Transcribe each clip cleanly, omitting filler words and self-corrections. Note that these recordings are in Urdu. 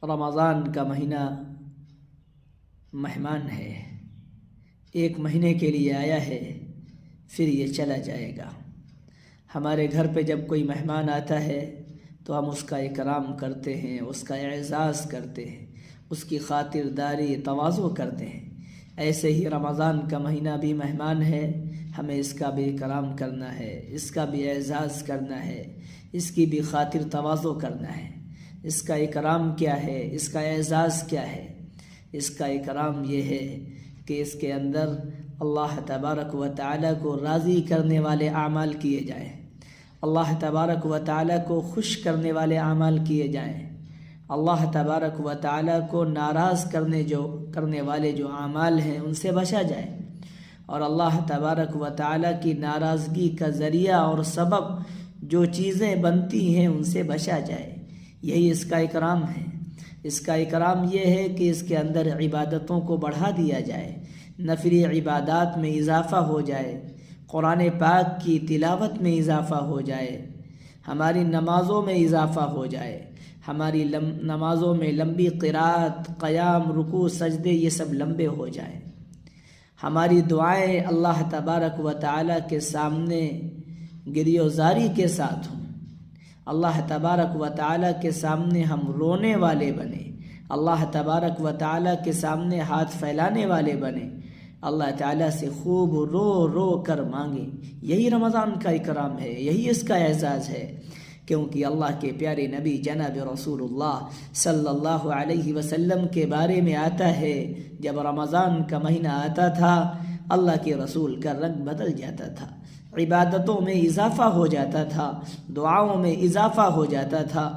رمضان کا مہینہ مہمان ہے، ایک مہینے کے لیے آیا ہے، پھر یہ چلا جائے گا۔ ہمارے گھر پہ جب کوئی مہمان آتا ہے تو ہم اس کا اکرام کرتے ہیں، اس کا اعزاز کرتے ہیں، اس کی خاطرداری تواضع کرتے ہیں۔ ایسے ہی رمضان کا مہینہ بھی مہمان ہے، ہمیں اس کا بھی اکرام کرنا ہے، اس کا بھی اعزاز کرنا ہے، اس کی بھی خاطر تواضع کرنا ہے۔ اس کا اکرام کیا ہے، اس کا اعزاز کیا ہے؟ اس کا اکرام یہ ہے کہ اس کے اندر اللہ تبارک و تعالیٰ کو راضی کرنے والے اعمال کیے جائیں، اللہ تبارک و تعالیٰ کو خوش کرنے والے اعمال کیے جائیں، اللہ تبارک و تعالیٰ کو ناراض کرنے والے جو اعمال ہیں ان سے بچا جائے، اور اللہ تبارک و تعالیٰ کی ناراضگی کا ذریعہ اور سبب جو چیزیں بنتی ہیں ان سے بچا جائے۔ یہی اس کا اکرام ہے۔ اس کا اکرام یہ ہے کہ اس کے اندر عبادتوں کو بڑھا دیا جائے، نفلی عبادات میں اضافہ ہو جائے، قرآن پاک کی تلاوت میں اضافہ ہو جائے، ہماری نمازوں میں اضافہ ہو جائے، ہماری نمازوں میں لمبی قرات، قیام، رکوع، سجدے یہ سب لمبے ہو جائیں، ہماری دعائیں اللہ تبارک و تعالیٰ کے سامنے گریوزاری کے ساتھ ہوں، اللہ تبارک و تعالیٰ کے سامنے ہم رونے والے بنیں، اللہ تبارک و تعالیٰ کے سامنے ہاتھ پھیلانے والے بنیں، اللہ تعالیٰ سے خوب رو رو کر مانگیں۔ یہی رمضان کا اکرام ہے، یہی اس کا اعزاز ہے، کیونکہ اللہ کے پیارے نبی جناب رسول اللہ صلی اللہ علیہ وسلم کے بارے میں آتا ہے، جب رمضان کا مہینہ آتا تھا اللہ کے رسول کا رنگ بدل جاتا تھا، عبادتوں میں اضافہ ہو جاتا تھا، دعاؤں میں اضافہ ہو جاتا تھا،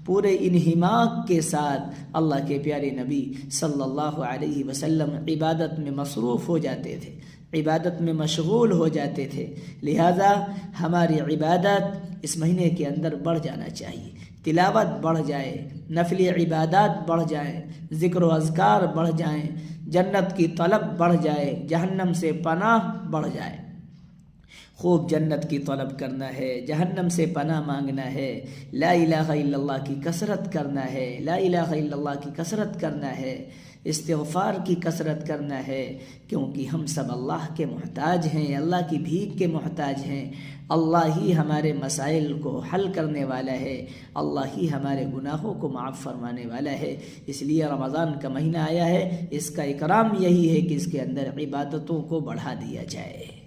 پورے انہماک کے ساتھ اللہ کے پیارے نبی صلی اللہ علیہ وسلم عبادت میں مصروف ہو جاتے تھے، عبادت میں مشغول ہو جاتے تھے۔ لہذا ہماری عبادت اس مہینے کے اندر بڑھ جانا چاہیے، تلاوت بڑھ جائے، نفلی عبادات بڑھ جائیں، ذکر و اذکار بڑھ جائیں، جنت کی طلب بڑھ جائے، جہنم سے پناہ بڑھ جائے۔ خوب جنت کی طلب کرنا ہے، جہنم سے پناہ مانگنا ہے، لا الہ الا اللہ کی کثرت کرنا ہے، لا الہ الا اللہ کی کثرت کرنا ہے، استغفار کی کثرت کرنا ہے، کیونکہ ہم سب اللہ کے محتاج ہیں، اللہ کی بھیک کے محتاج ہیں، اللہ ہی ہمارے مسائل کو حل کرنے والا ہے، اللہ ہی ہمارے گناہوں کو معاف فرمانے والا ہے۔ اس لیے رمضان کا مہینہ آیا ہے، اس کا اکرام یہی ہے کہ اس کے اندر عبادتوں کو بڑھا دیا جائے۔